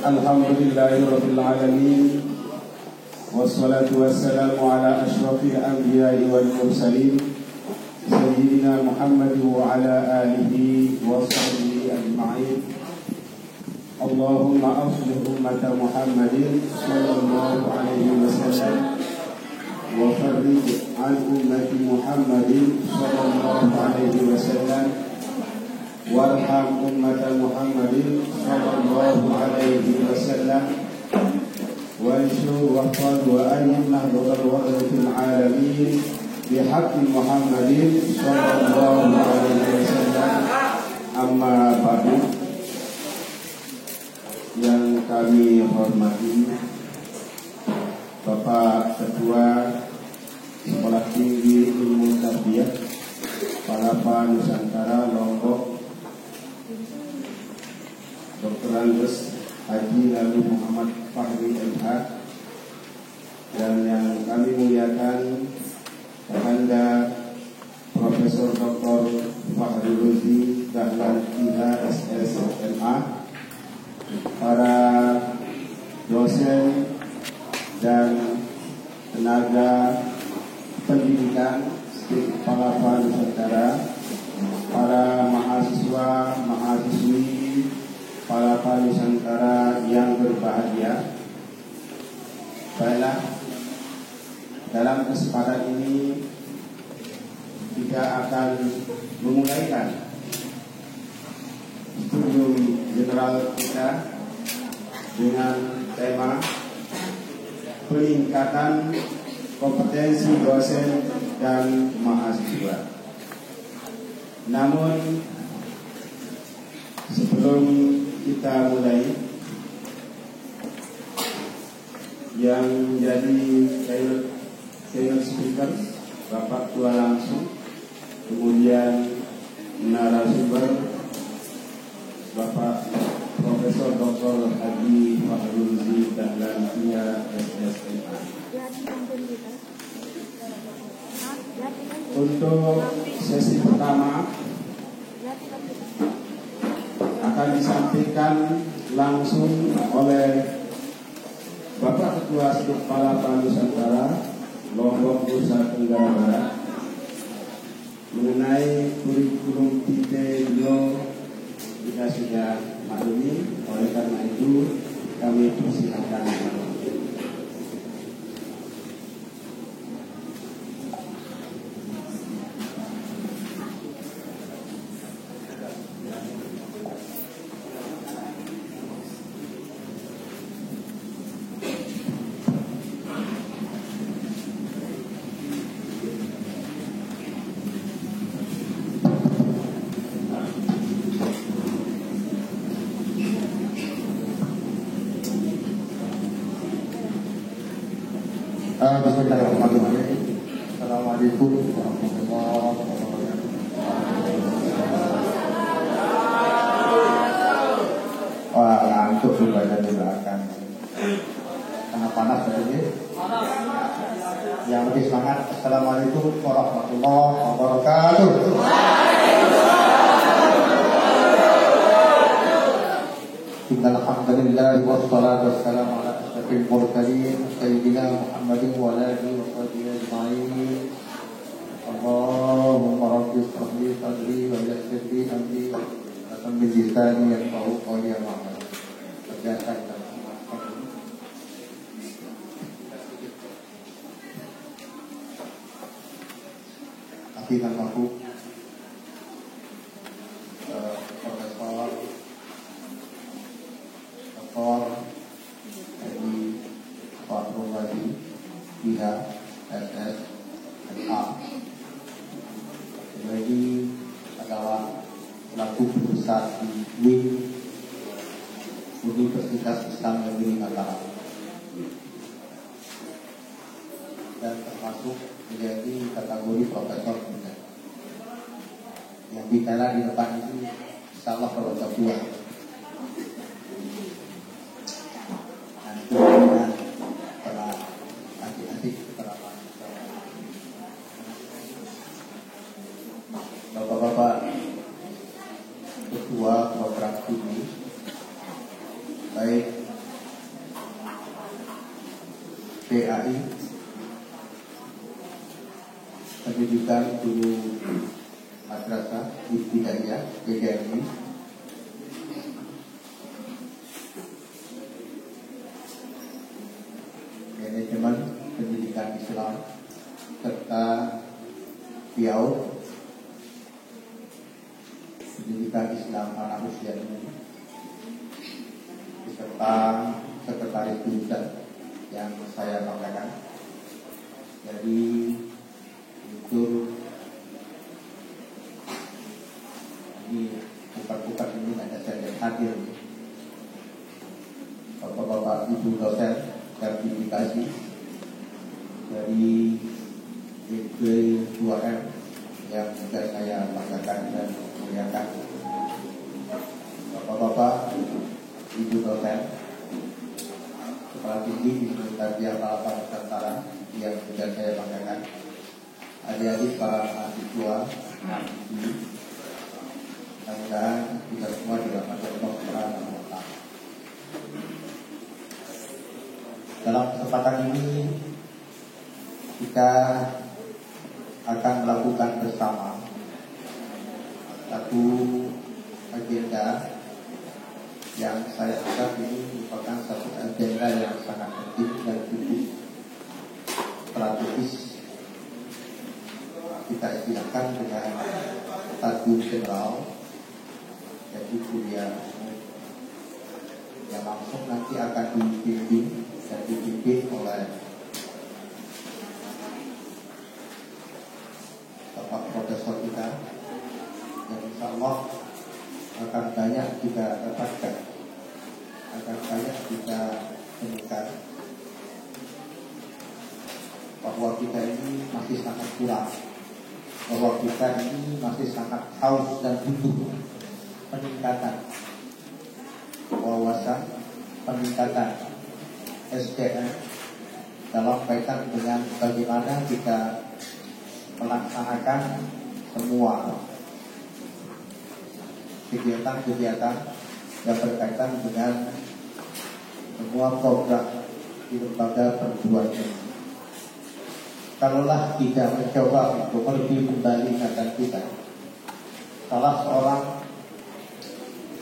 Alhamdulillahirabbil alamin. Wassalatu wassalamu ala asyrafil anbiya'i wal mursalin sayyidina Muhammad wa ala alihi wa sahbihi ajma'in. Allahumma aflih ummata Muhammadin sallallahu alaihi wasallam wa farrij an ummati Muhammadin sallallahu alaihi wasallam warham ummata Muhammadin sallallahu alaihi wasallam wansur wahfad wa ayyim nahdhar wa fil alamin bihaqqi Muhammadin sallallahu alaihi wasallam. Amma ba'du. Yang kami hormati Bapak Ketua Sekolah Tinggi Ilmu Tarbiyah Palapa Nusantara Lombok, Dr. Andes Haji Lalu Muhammad Fahri MH, dan yang kami muliakan Anda Profesor Dr. Fahri Ruzi Dahlan IH SSMA, para dosen dan tenaga pendidikan Palapa Nusantara, para mahasiswa mahasiswi Palapa Nusantara yang berbahagia. Baiklah, dalam kesempatan ini kita akan memulaikan studium general kita dengan tema peningkatan kompetensi dosen dan mahasiswa. Namun sebelum kita mulai, yang menjadi keynote speaker Bapak Ketua langsung, kemudian narasumber Bapak Profesor Dr. Haji Fahri Ruzi Dahlan IH SSMA. Untuk sesi pertama akan disampaikan langsung oleh Bapak Ketua SDIK Palapa Nusantara Lombok Nusa Tenggara Barat mengenai kurikulum beliau. Kita sudah maklumi, oleh karena itu kami persilakan. Bismillahirrahmanirrahim. Assalamualaikum warahmatullahi wabarakatuh. Wah, ngantuk badan di belakang. Karena panas tadi. Yang lebih semangat. Assalamualaikum warahmatullahi wabarakatuh. Alhamdulillah wassalatu wassalamu ala asyrafil mursalin sayyidina Muhammadin wa ala alihi wa sahbihi ajma'in. Allahumma rabbi shrah li sadri wa yassir li amri wa hlul 'uqdatam min lisani yafqahu qawli. Akhirnya aku Profesor Haji Fahri Ruzi IH SSMA jadi adalah selaku perusahaan di WIN Universitas Islam Negeri Mataram dan termasuk menjadi kategori profesor muda. Yang bicara di depan itu insyaallah kalau tua. Bapak-bapak ketua program studi, baik PAI, pendidikan guru madrasah ibtidaiyah PGRI, manajemen pendidikan Islam, serta PIAU pendidikan Islam anak usia dini, beserta sekretaris jurusan yang saya banggakan. Jadi itu ini bukan ini ada saya hadir, bapak-bapak ibu dosen sertifikasi dari EP2M yang juga saya banggakan dan muliakan, bapak-bapak ibu dosen kepala tinggi di Universitas Palapa Nusantara yang juga saya banggakan, adik-adik para mahasiswa, mudah-mudahan kita semua dirahmati Allah Subhanahu wa Ta'ala. Dalam kesempatan ini kita akan melakukan bersama satu agenda yang saya anggap ini merupakan satu agenda yang sangat penting dan cukup strategis. Kita istilahkan dengan satu general, yaitu kuliah yang langsung nanti akan dipimpin dan dipimpin oleh Bapak Profesor kita yang insya Allah akan banyak kita dapatkan, akan banyak kita temukan bahwa kita ini masih sangat kurang, bahwa kita ini masih sangat haus dan butuh peningkatan wawasan, peningkatan SDM dalam kaitan dengan bagaimana kita melaksanakan semua kegiatan-kegiatan yang berkaitan dengan semua program di lembaga perguruan tinggi. Kalaulah tidak mencoba untuk lebih membandingkan kita, salah seorang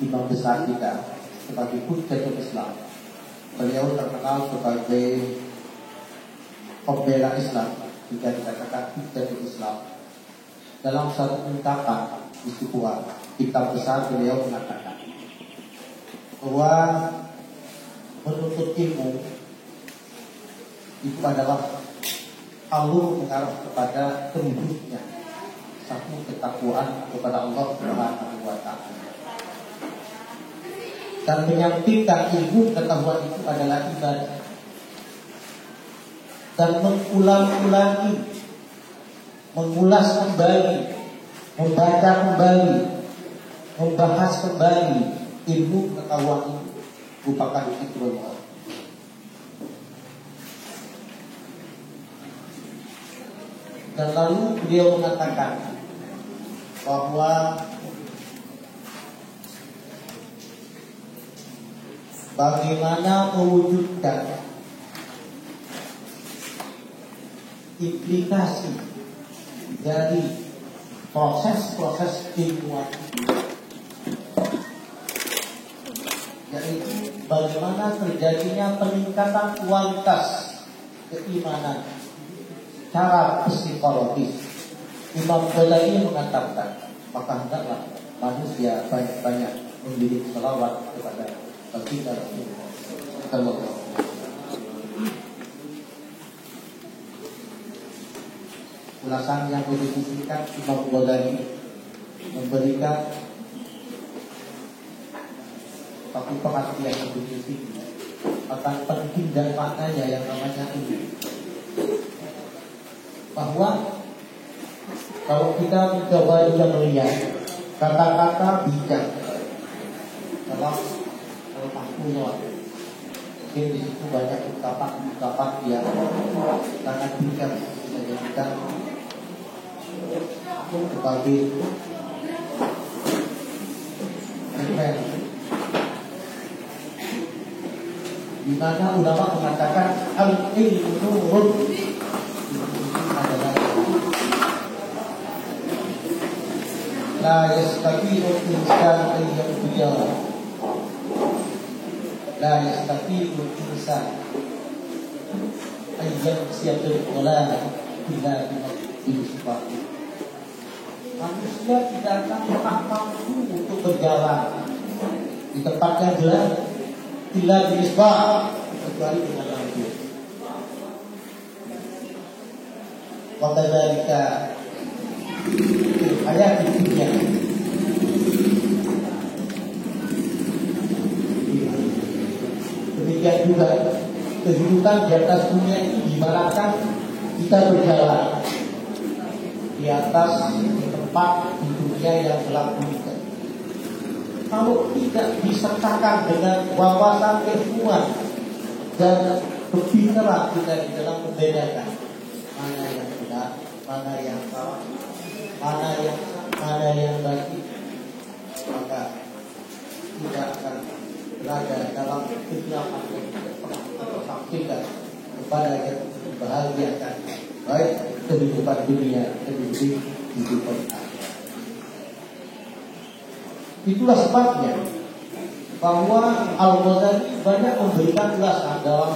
imam besar kita sebagai Hujjatul Islam, beliau terkenal sebagai pembela Islam, jika dikatakan Hujjatul Islam. Dalam satu ungkapan di sebuah kitab besar, beliau mengatakan bahwa menuntut ilmu itu adalah alur mengarah kepada terwujudnya satu ketakwaan kepada Allah Subhanahu wa Ta'ala. Dan menyampingkan ilmu pengetahuan itu adalah ibadah. Dan mengulang-ulangi, mengulas kembali, membaca kembali, membahas kembali ilmu pengetahuan itu merupakan zikrullah. Dan lalu beliau mengatakan bahwa bagaimana mewujudkan implikasi dari proses-proses ilmuwan itu, yaitu bagaimana terjadinya peningkatan kualitas keimanan secara psikologis. Imam Ghazali mengatakan, maka hendaklah manusia banyak-banyak mendidik selawat kepada baginda Rasulullah sallallahu alaihi wasallam. Ulasan yang begitu singkat, Imam Ghazali memberikan satu perhatian yang begitu tinggi akan penting dan maknanya yang namanya ini, bahwa kalau kita mencoba juga melihat kata-kata bijak dalam Al-Mahfuzah, mungkin di situ banyak ungkapan yang sangat bijak bisa dijadikan sebagai referensi. di mana ulama mengatakan al-ilmu nurun adalah la yastati'u insan an yaqdiya la yastati'u insan an yaqsiyatul wala illa bimaqdihi. Manusia tidak akan pernah mampu untuk berjalan di tempat yang gelap illa bimisbah, kecuali dengan lampu. Wa kadzalika ayat dunia. Demikian juga kehidupan di atas dunia ini diharapkan kita berjalan di atas tempat di dunia yang gelap gulita. Kalau tidak disertakan dengan wawasan keilmuan dan berpinteran kita di dalam membedakan mana yang benar, mana yang salah, mana yang baik, maka tidak akan berada dalam kegelapan yang tidak pernah atau sampaikan kepada yang membahagiakan baik kehidupan dunia dan kehidupan akhirat. Itulah sebabnya bahwa Al-Ghazali banyak memberikan ulasan dalam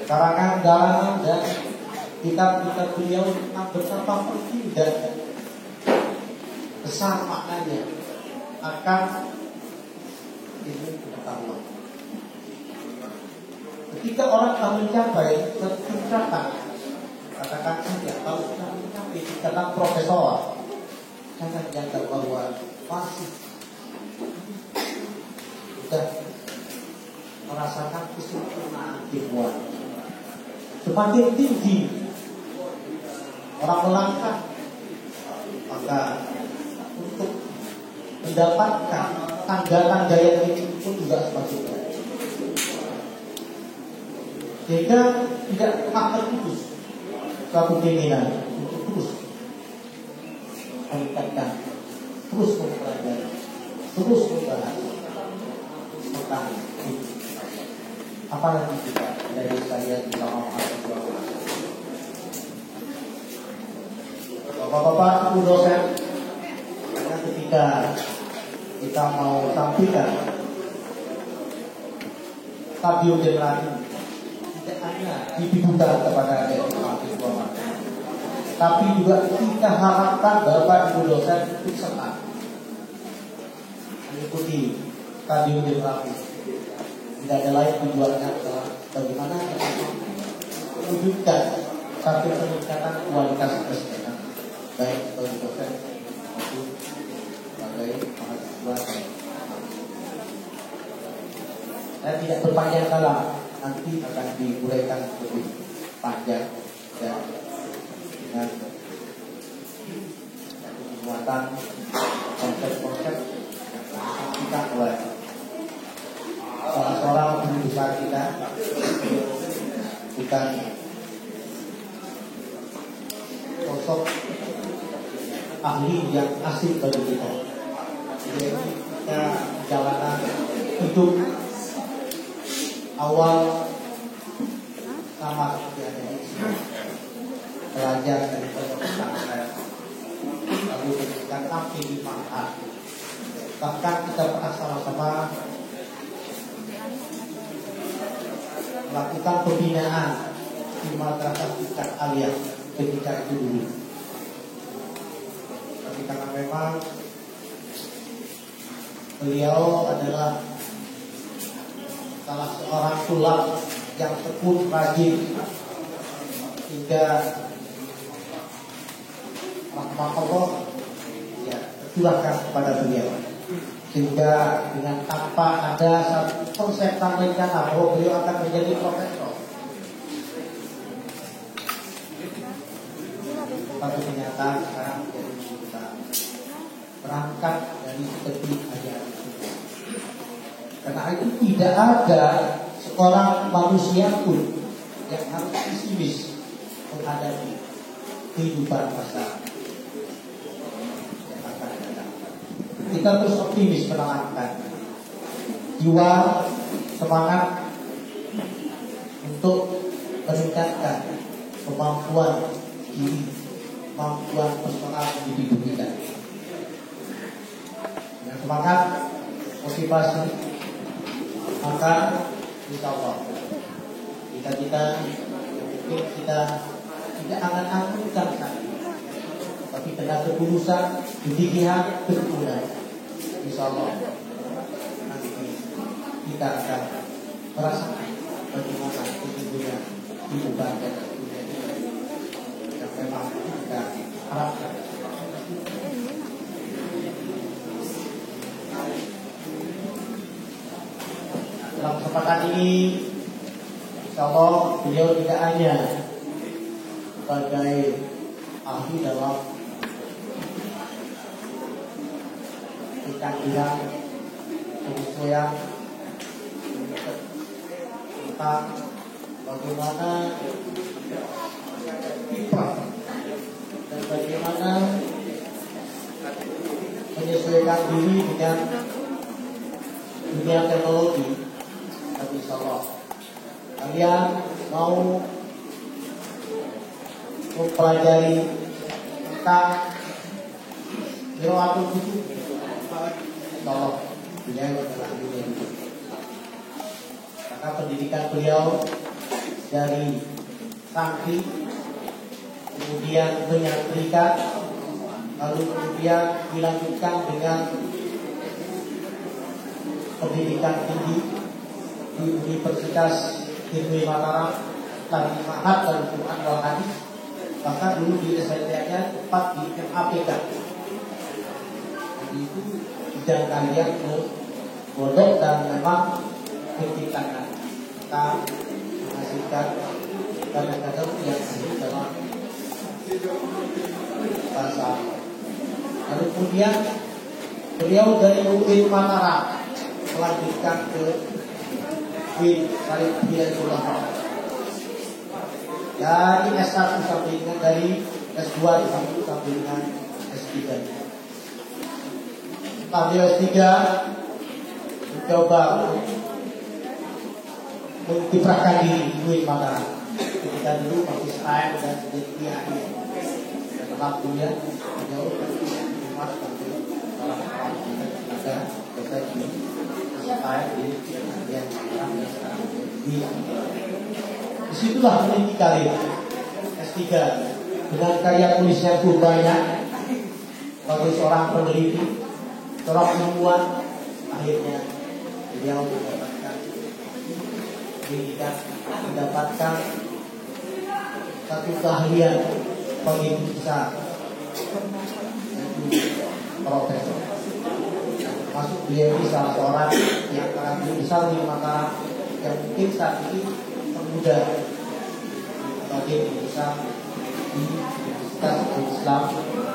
karangan-karangan dan kitab-kitab beliau tentang betapa penting dan besar maknanya akan ilmu pengetahuan. Ketika orang telah mencapai satu tingkatan, katakan saja kalau sudah mencapai tingkatan profesor, jangan dianggap bahwa masih sudah merasakan kesempurnaan ilmuwan. Semakin tinggi orang melangkah, maka untuk mendapatkan tangga-tangga yang ini pun juga semakin baik. Sehingga tidak pernah terputus suatu keinginan untuk terus meningkatkan, terus mempelajari, terus membahas tentang ini. Apalagi kita dari saya bersama Bapak-bapak, ibu dosen, karena ketika kita mau sampaikan tabiul generasi tidak hanya ditujukan kepada mahasiswa, tapi juga kita harapkan Bapak ibu dosen ikut serta mengikuti tabiul generasi. Tidak ada lain tujuannya adalah bagaimana kita mewujudkan satu peningkatan kualitas kesehatan baik sebagai dosen maupun sebagai mahasiswa. Saya tidak berpanjang kala, nanti akan diuraikan lebih panjang dan dengan muatan konsep-konsep yang disampaikan oleh salah seorang guru besar kita, bukan sosok ahli yang asing bagi kita. Jadi kita jalanan hidup awal sama seperti ada di sini, belajar dari pesantren, lalu menjadikan api di manfaat. Bahkan kita pernah sama-sama melakukan pembinaan di madrasah tingkat aliyah ketika itu dulu. Tapi karena memang beliau adalah salah seorang sulap yang tekun, rajin, hingga rahmat Allah ya tercurahkan kepada beliau, sehingga dengan tanpa ada satu konsep rencana bahwa beliau akan menjadi profesor, tapi ternyata sekarang jadi kita berangkat dari tepi ajaran. Karena itu tidak ada seorang manusia pun yang harus pesimis menghadapi kehidupan masa yang akan datang. Kita terus optimis melangkah jiwa semangat untuk meningkatkan kemampuan diri, kemampuan personal individu kita. Dengan semangat, motivasi, maka insya Allah kita mungkin kita tidak akan anggurkan saja, tapi dengan ketulusan, kegigihan, ketekunan, insya Allah nanti kita akan merasakan bagaimana sesungguhnya diubah dan dunia yang memang kita harapkan. Dalam kesempatan ini, insya Allah beliau tidak hanya sebagai ahli dalam bidang penyesuaian tentang bagaimana kiprah dan bagaimana menyesuaikan diri dengan dunia teknologi. Tapi insya Allah kalian mau mempelajari tentang qiraatul kutub, insya Allah beliau adalah dunia itu. Karena pendidikan beliau dari santri, kemudian menyantrikan, lalu kemudian dilanjutkan dengan pendidikan tinggi di Universitas Negeri Mataram, dari Ma'had Al-Quran wal Hadis, bahkan dulu di SNT-nya tempat di MAPK. Jadi itu bidang kalian ke pondok dan memang menciptakan kita menghasilkan kadang-kadang yang ahli dalam bahasa. Lalu kemudian beliau dari UIN Mataram melanjutkan ke UIN Syarifiyatullah dari S1 sampai dengan dari S2 sampai dengan S3. Setelah beliau S3 mencoba mengkiprahkan diri di UIN Mataram ketika dulu masih STM dan jadi akhir. Dan alhamdulillah beliau dimasukkan ke dalam ada kita di STM di yang Mataram dan sekarang di disitulah meniti karir S3 dengan karya tulis yang cukup banyak bagi seorang peneliti, seorang ilmuwan. Akhirnya beliau mendapatkan pendidikan, mendapatkan satu keahlian begitu besar, yaitu profesor. Masuk beliau ini salah seorang yang sangat besar di Mataram, yang mungkin saat ini termuda sebagai besar di Universitas Islam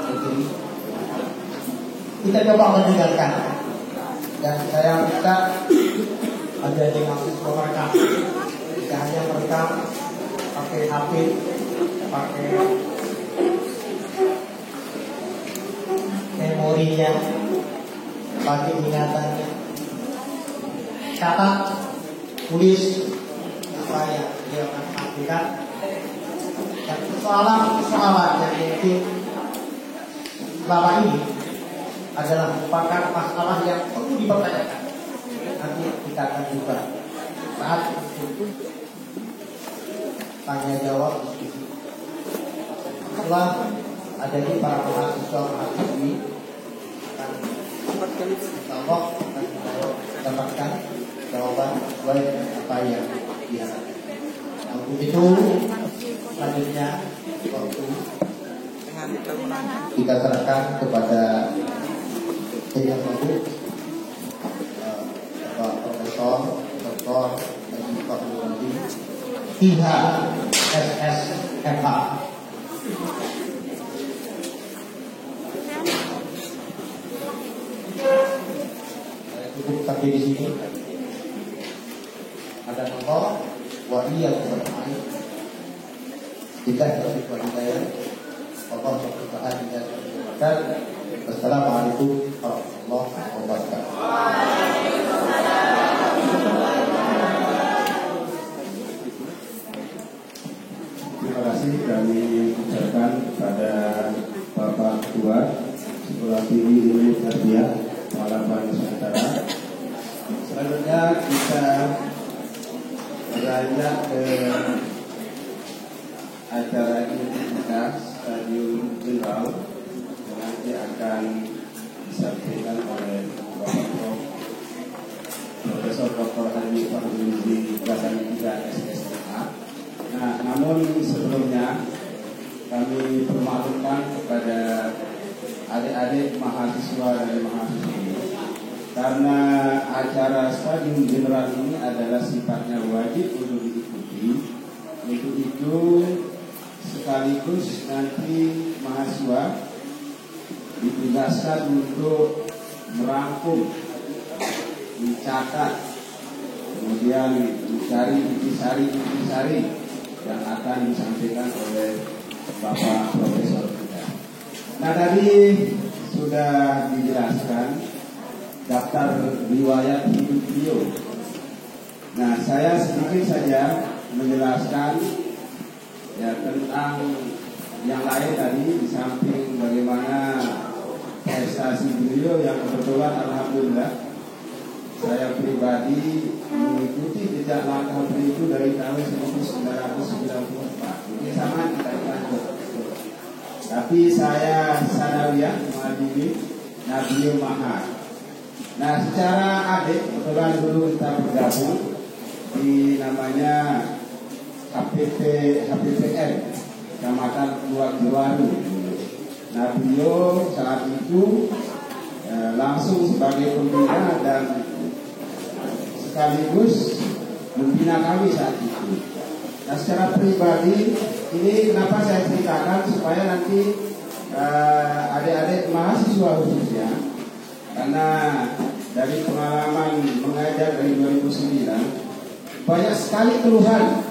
Negeri. Kita coba mendengarkan, dan saya minta ada yang mahasiswa merekam, tidak hanya merekam pakai HP, pakai memorinya, pakai ingatannya, catat, tulis apa yang dia akan lakukan, dan persoalan yang mungkin selama ini adalah merupakan masalah yang perlu dipertanyakan. Nanti kita akan buka saat itu tanya jawab diskusi. Setelah adanya para mahasiswa-mahasiswi akan insya-Allah mendapatkan jawaban sesuai dengan apa yang diharapkan. Untuk itu selanjutnya waktu kita serahkan kepada yang baru Bapak Profesor Dr. Haji Fakhrudin IHSSMH. Cukup sampai di sini. Ada nomor wali yang bermain. Tidak harus hidayah. Allah Subhanahu wa taala. Wassalamualaikum warahmatullahi wabarakatuh. Selanjutnya kita beranjak ke acara identitas Stadium Jenderal yang nanti akan disampaikan oleh Bapak Profesor Dr. Haji Fahrudzi Gadang 3 SSMA. Nah, namun sebelumnya kami permaklumkan kepada adik-adik mahasiswa dan mahasiswi karena acara Stadium Jenderal ini adalah sifatnya wajib untuk diikuti. Untuk itu sekaligus nanti mahasiswa ditugaskan untuk merangkum, mencatat, kemudian mencari intisari yang akan disampaikan oleh Bapak Profesor kita. Nah, tadi sudah dijelaskan daftar riwayat hidup beliau. Nah, saya sedikit saja menjelaskan ya tentang yang lain tadi, di samping bagaimana prestasi beliau yang kebetulan alhamdulillah saya pribadi mengikuti jejak langkah beliau itu dari tahun 1994. Ini sama kita lanjut. Tapi saya sanawiyah mengadili Nabiul Mahar. Nah, secara adik kebetulan dulu kita bergabung di namanya HPPN Kecamatan Luar Jiwaru. Nah, beliau saat itu langsung sebagai pembina dan sekaligus membina kami saat itu. Nah, secara pribadi ini kenapa saya ceritakan supaya nanti adik-adik mahasiswa khususnya, karena dari pengalaman mengajar dari 2009 banyak sekali keluhan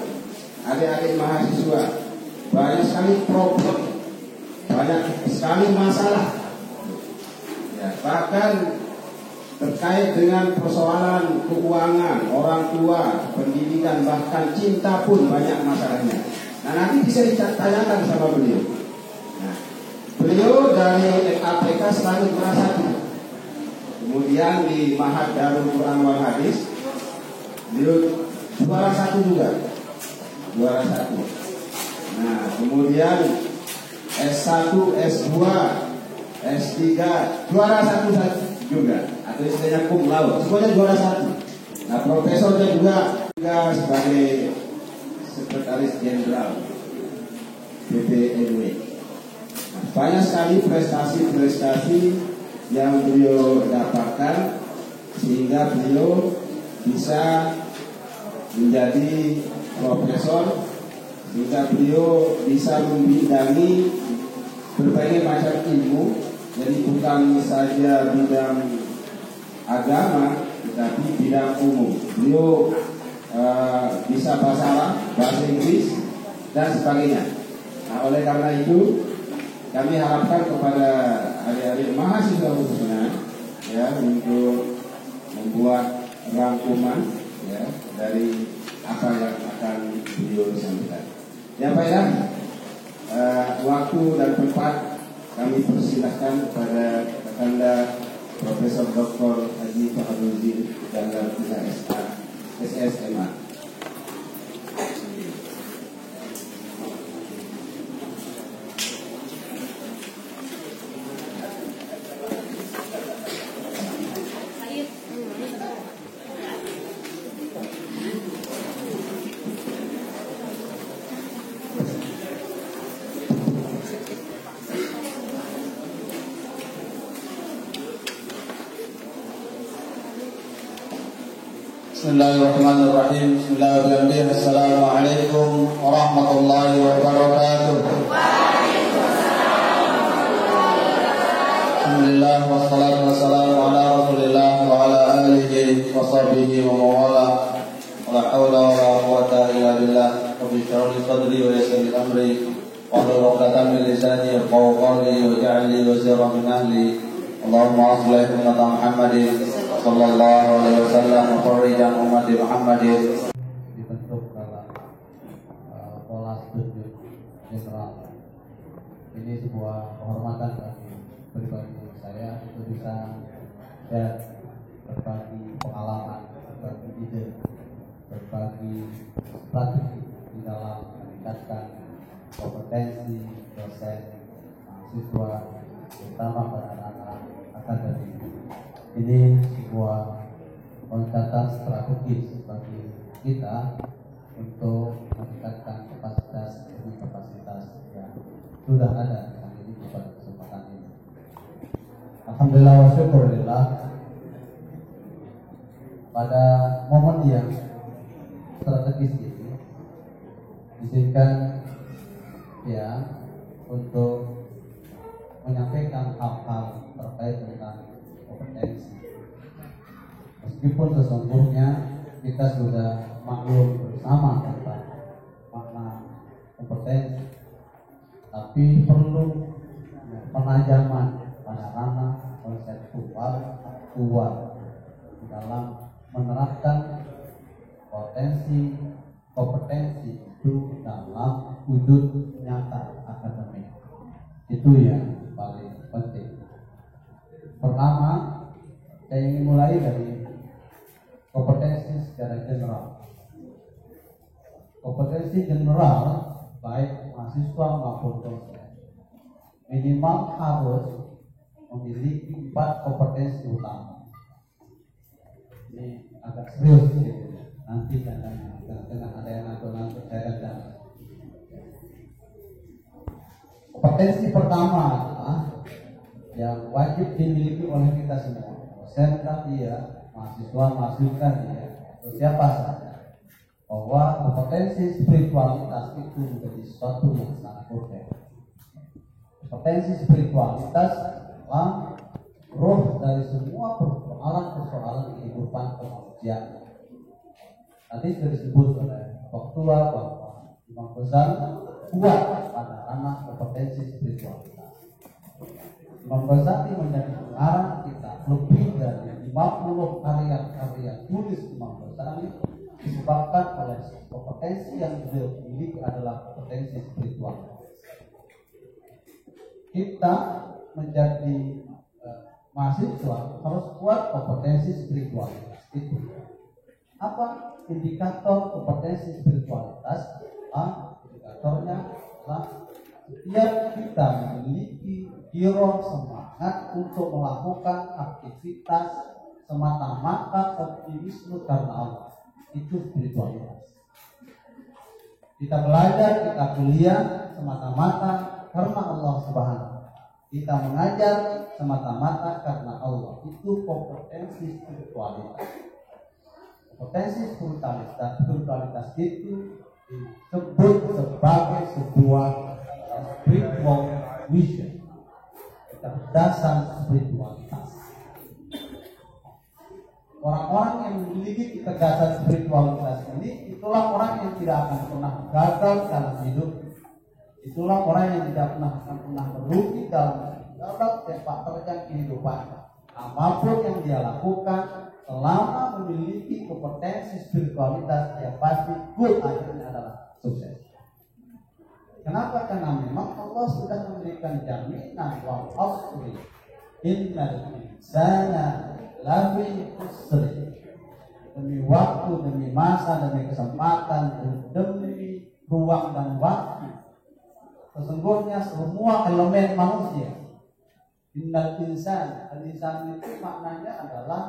adik-adik mahasiswa, banyak sekali problem, banyak sekali masalah ya, bahkan terkait dengan persoalan keuangan, orang tua, pendidikan, bahkan cinta pun banyak masalahnya. Nah, nanti bisa ditanyakan sama beliau. Nah, beliau dari FAPK selalu merasa kemudian di Mahad Darul Quran wal Hadis beliau juara 1 juga, juara 1. Nah, kemudian S1, S2, S3 juara 1 juga, atau istilahnya cum laude, semuanya juara 1. Nah, profesornya juga sebagai sekretaris jenderal PBNW. Nah, banyak sekali prestasi-prestasi yang beliau dapatkan sehingga beliau bisa menjadi profesor, sehingga beliau bisa membidangi berbagai macam ilmu. Jadi bukan saja bidang agama, tetapi bidang umum. Beliau bisa bahasa Arab, bahasa Inggris, dan sebagainya. Nah, oleh karena itu kami harapkan kepada adik-adik mahasiswa khususnya ya untuk membuat rangkuman ya dari apa yang akan beliau sampaikan. Ya Pak ya, waktu dan tempat kami persilahkan kepada Kakanda Profesor Dr. Haji Fahrudzi Gadang 3 SSMA. Bismillahirrahmanirrahim. Bismillahirrahmanirrahim. Assalamualaikum warahmatullahi wabarakatuh. Alhamdulillah wassalatu wassalamu ala Rasulillah wa ala alihi wa sahbihi wa mawala. La haula wa la quwwata illa billah. Rabbi shrah li sadri wa yassir li amri wa hlul 'uqdatam min lisani yafqahu qawli waj'al li waziran min ahli. Allahumma aslih ummata Muhammadin sallallahu alaihi wasallam wa farrijan ummati Muhammadin. Dibentuk dalam pola studi jenderal. Ini sebuah kehormatan bagi pribadi saya untuk bisa berbagi pengalaman bagi strategi di dalam meningkatkan kompetensi dosen, mahasiswa, terutama pada anak-anak akademik. Ini sebuah loncatan strategis bagi kita untuk meningkatkan kapasitas yang sudah ada saat ini pada kesempatan ini. Alhamdulillah wa syukurillah, pada momen yang strategis ini izinkan ya untuk menyampaikan hal-hal terkait dengan kompetensi. Meskipun sesungguhnya kita sudah maklum bersama tentang makna kompetensi, tapi perlu penajaman pada ranah konseptual kuat dalam menerapkan kompetensi itu dalam wujud nyata akademik. Itu yang paling penting. Pertama, saya ingin mulai dari kompetensi secara general. Kompetensi general baik mahasiswa maupun dosen minimal harus memiliki 4 kompetensi utama. Ini agak serius gitu. Nanti jangan ada yang ngatur saya dan kompetensi pertama adalah yang wajib dimiliki oleh kita semua. Dosen dia, mahasiswa dia, atau siapa saja, bahwa kompetensi spiritualitas itu menjadi sesuatu yang sangat urgen. Kompetensi spiritualitas adalah roh dari semua persoalan kehidupan kemanusiaan. Tadi sudah disebut oleh Waktua bahwa Imam Ghazali kuat pada ranah kompetensi spiritualitas. Imam Ghazali menjadi pengarang kita lebih dari 50 karya tulis Imam Ghazali disebabkan oleh kompetensi yang beliau miliki adalah kompetensi spiritualitas. Kita menjadi mahasiswa harus kuat kompetensi spiritualitas itu. Apa indikator kompetensi spiritualitas? Indikatornya adalah setiap kita memiliki giroh semangat untuk melakukan aktivitas semata-mata optimisme karena Allah. Itu spiritualitas. Kita belajar, kita kuliah semata-mata karena Allah Subhanahu. Kita mengajar semata-mata karena Allah. Itu kompetensi spiritualitas. Kompetensi spiritualitas itu disebut sebagai sebuah spiritual vision, kecerdasan spiritualitas. Orang-orang yang memiliki kecerdasan spiritualitas ini, itulah orang yang tidak akan pernah gagal dalam hidup. Itulah orang yang tidak pernah merugi dalam sepak terjang kehidupan. Apapun yang dia lakukan, selama memiliki kompetensi spiritualitas, dia pasti good, akhirnya adalah sukses. Kenapa? Karena memang Allah sudah memberikan jaminan wal asri innal insana lafi khusr. Demi waktu, demi masa, demi kesempatan, demi ruang dan waktu, sesungguhnya semua elemen manusia, innal insan, al-insan itu maknanya adalah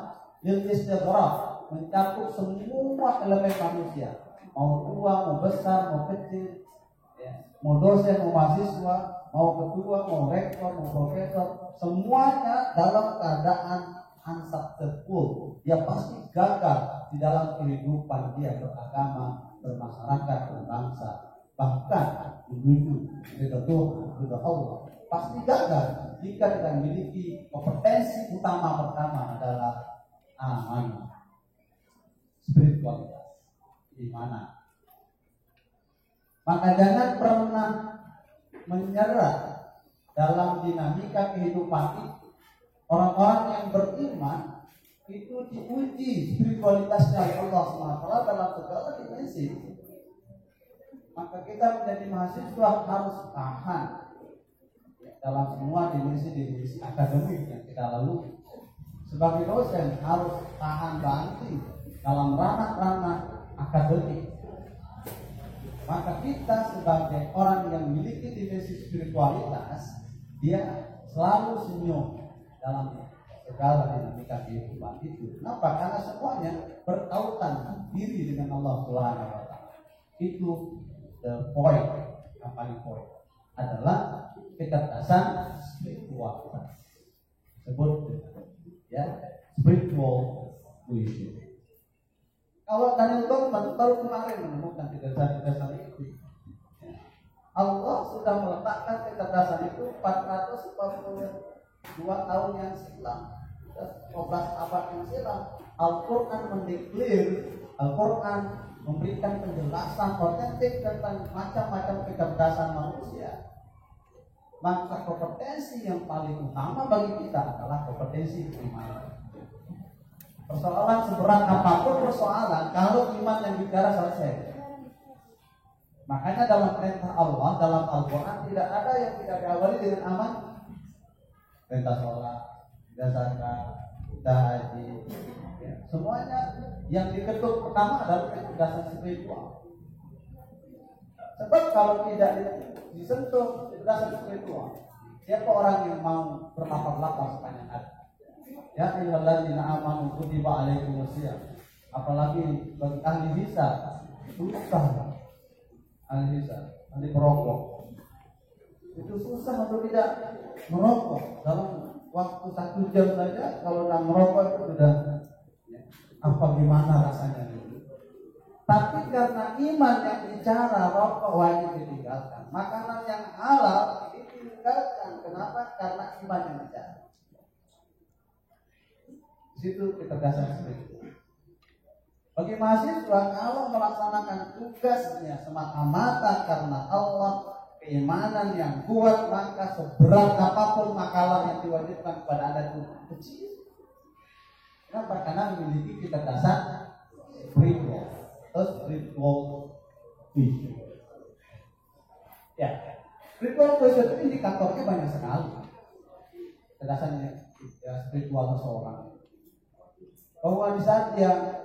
lil istighraq, mencakup semua elemen manusia, mau tua, mau besar, mau kecil, ya, mau dosen, mau mahasiswa, mau ketua, mau rektor, mau profesor, semuanya dalam keadaan unsuccessful. Dia pasti gagal di dalam kehidupan dia beragama, bermasyarakat, berbangsa, bahkan menuju kepada Tuhan, kepada Allah. Pasti gagal jika tidak memiliki kompetensi utama pertama adalah amanah, spiritualitas, iman. Maka jangan pernah menyerah dalam dinamika kehidupan itu. Orang-orang yang beriman itu diuji spiritualitasnya oleh Allah SWT dalam segala dimensi. Maka kita menjadi mahasiswa harus tahan dalam semua dimensi akademik yang kita lalui. Sebagai dosen harus tahan banting dalam ranah-ranah akademik. Maka kita sebagai orang yang memiliki dimensi spiritualitas, dia selalu senyum dalam segala dinamika kehidupan itu. Kenapa? Karena semuanya bertautan diri dengan Allah Subhanahu wa Ta'ala. Itu the point, yang paling point adalah kecerdasan spiritual. Sebut ya, spiritual wisdom. Kalau Daniel Goleman baru kemarin menemukan kecerdasan itu, Allah sudah meletakkan kecerdasan itu 442 tahun yang silam, 12 abad yang silam. Al-Quran mendeklar, Al-Quran memberikan penjelasan otentik tentang macam-macam kecerdasan manusia. Maka kompetensi yang paling utama bagi kita adalah kompetensi iman. Persoalan seberat apapun persoalan, kalau iman yang bicara selesai. Makanya dalam perintah Allah, dalam Al-Quran tidak ada yang tidak diawali dengan aman. Perintah sholat, zakat, haji, ya. Semuanya yang diketuk pertama adalah kecerdasan spiritual. Sebab kalau tidak disentuh kecerdasan spiritual, siapa orang yang mau berlapar-lapar sepanjang hari? Ya ayyuhalladzina amanu kutiba alaikumusiyam. Apalagi bagi ahli hisab, susah. Ahli hisab, ahli merokok. Itu susah untuk tidak merokok. Dalam waktu 1 jam saja kalau tidak merokok itu sudah apa gimana rasanya itu. Tapi karena iman yang bicara rokok wajib ditinggalkan. Makanan yang halal ditinggalkan. Kenapa? Karena iman yang bicara. Itu kecerdasan spiritual. Bagi mahasiswa, kalau melaksanakan tugasnya semata-mata karena Allah, keimanan yang kuat, maka seberat apapun makalah yang diwajibkan kepada Anda itu kecil. Kenapa? Karena memiliki kecerdasan spiritual, spiritual vision. Ya, spiritual vision itu indikatornya banyak sekali. Kecerdasan spiritual seseorang. Bahwa di saat dia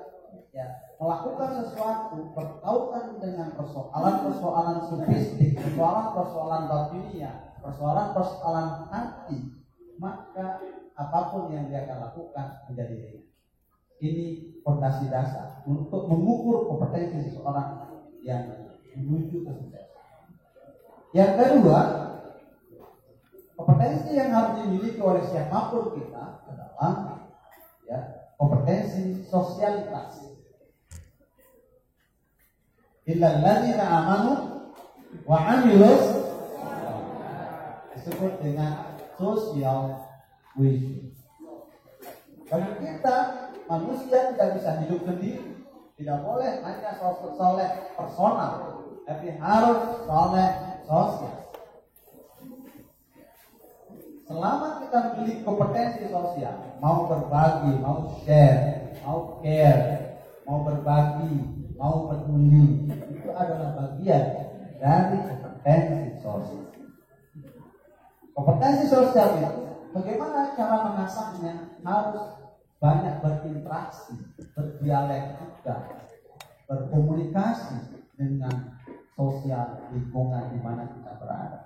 melakukan sesuatu bertautan dengan persoalan-persoalan sofistik, persoalan-persoalan batinia, persoalan-persoalan hati, maka apapun yang dia akan lakukan menjadi ringan. Ini fondasi dasar untuk mengukur kompetensi seseorang yang menuju kesuksesan. Yang kedua, kompetensi yang harus dimiliki oleh siapapun kita adalah kompetensi sosialitas. Illal ladzina amanu wa 'amilus disebut dengan social wisdom. Bagi kita manusia tidak bisa hidup sendiri, tidak boleh hanya soleh personal, tapi harus soleh sosial. Selama kita memiliki kompetensi sosial, mau berbagi, mau share, mau care, mau berbagi, mau peduli, itu adalah bagian dari kompetensi sosial. Kompetensi sosial itu bagaimana cara mengasahnya? Harus banyak berinteraksi, berdialektika, berkomunikasi dengan sosial lingkungan di mana kita berada.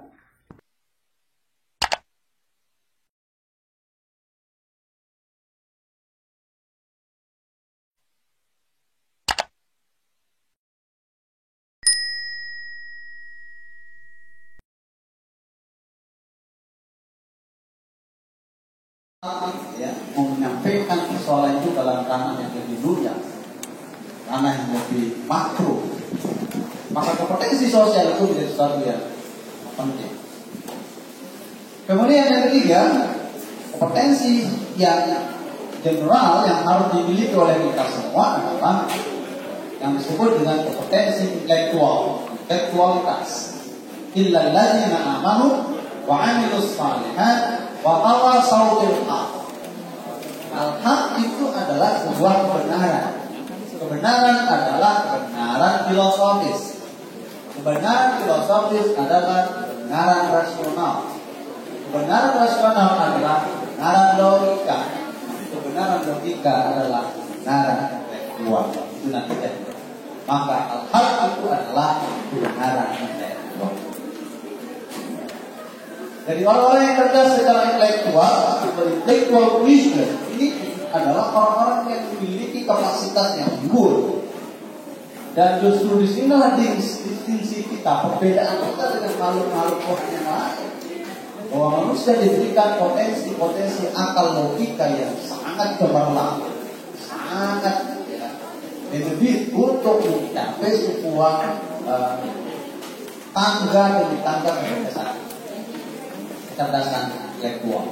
Mau menyampaikan persoalan itu dalam ranah yang lebih luas, ranah yang lebih makro, maka kompetensi sosial itu menjadi sesuatu yang penting. Kemudian yang ketiga, kompetensi yang general yang harus dimiliki oleh kita semua adalah yang disebut dengan kompetensi intelektualitas. Illal ladzina amanu wa 'amilus shalihat wa tawasaw bil haq. Al-haq itu adalah sebuah kebenaran. Kebenaran adalah kebenaran filosofis. Kebenaran filosofis adalah kebenaran rasional. Kebenaran rasional adalah kebenaran logika. Kebenaran logika adalah kebenaran intelektual. Itu nanti maka hal itu adalah kebenaran intelektual. Jadi orang-orang yang cerdas secara intelektual, wisdom, ini adalah orang-orang yang memiliki kapasitas yang unggul. Dan justru di sinilah distinksi kita, perbedaan kita dengan makhluk-makhluk Tuhan yang lain. Bahwa manusia diberikan potensi akal logika yang sangat cemerlang, sangat benefit untuk mencapai sebuah tangga demi tangga kecerdasan intelektual.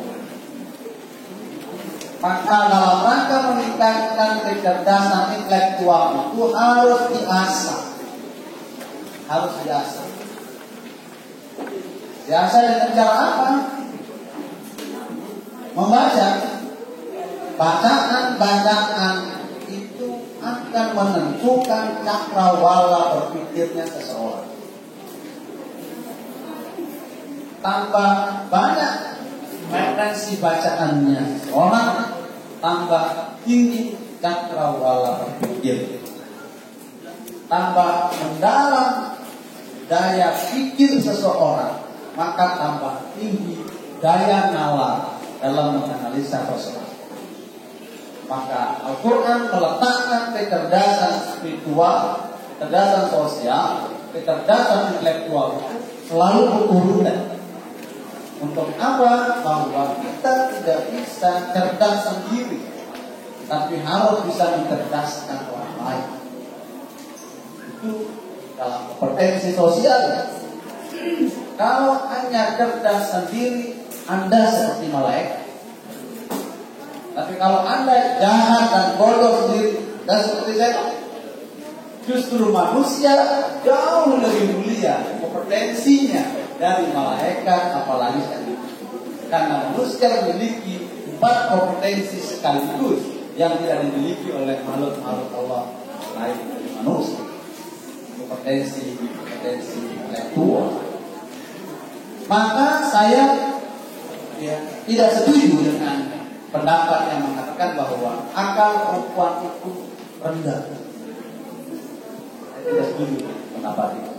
Maka dalam rangka meningkatkan kecerdasan intelektual itu harus diasah. Diasah dengan cara apa? Membaca. Bacaan itu akan menentukan cakrawala berpikirnya seseorang. Tambah banyak frekuensi bacaannya seseorang, tambah tinggi cakrawala berpikir. Tambah mendalam daya pikir seseorang, maka tambah tinggi daya nalar dalam menganalisa persoalan. Maka Al-Quran meletakkan kecerdasan spiritual, kecerdasan sosial, kecerdasan intelektual selalu berurutan. Untuk apa? Bahwa kita tidak bisa cerdas sendiri, tapi harus bisa mencerdaskan orang lain. Itu dalam kompetensi sosial ya. Kalau hanya cerdas sendiri, Anda seperti malaikat. Tapi kalau Anda jahat dan bodoh sendiri, dan seperti saya, justru manusia jauh lebih mulia kompetensinya dari malaikat, apalagi tadi. Karena manusia memiliki 4 kompetensi sekaligus yang tidak dimiliki oleh makhluk-makhluk Allah lain dari manusia. Kompetensi intelektual. Maka saya tidak setuju dengan pendapat yang mengatakan bahwa akal perempuan itu rendah. Saya tidak setuju dengan pendapat itu.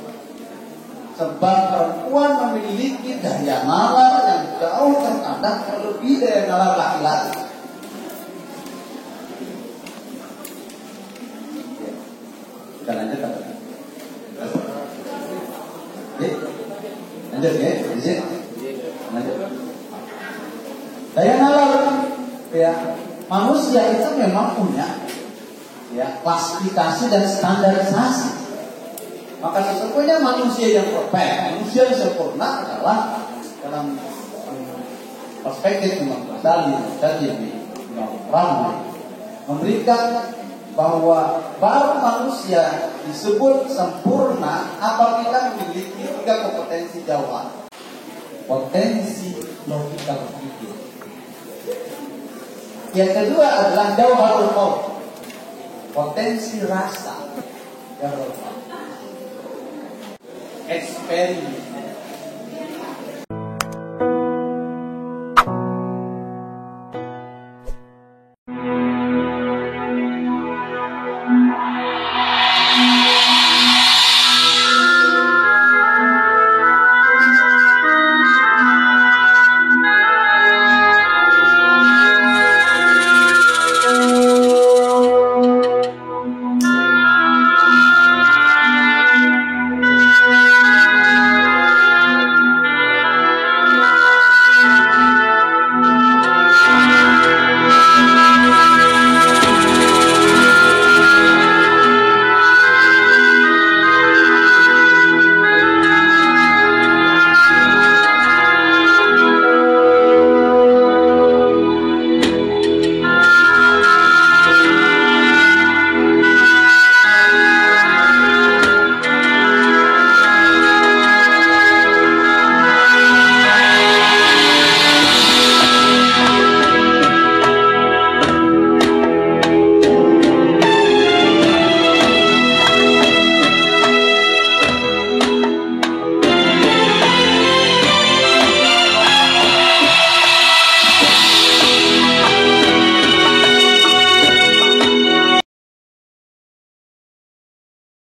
Sebab perempuan memiliki daya nalar yang jauh terkadang terlebih daya nalar laki-laki. Kita lanjut katakan. Lanjut ya, lanjut. Daya nalar ya, manusia itu memang punya klasifikasi dan standarisasi. Maka sesungguhnya manusia yang perfect, manusia yang sempurna adalah dalam perspektif Imam Ghazali memberikan bahwa baru manusia disebut sempurna apabila memiliki 3 kompetensi jauhan. Potensi logika berpikir. Yang kedua adalah jauharul qaul, potensi rasa. Eksperimen.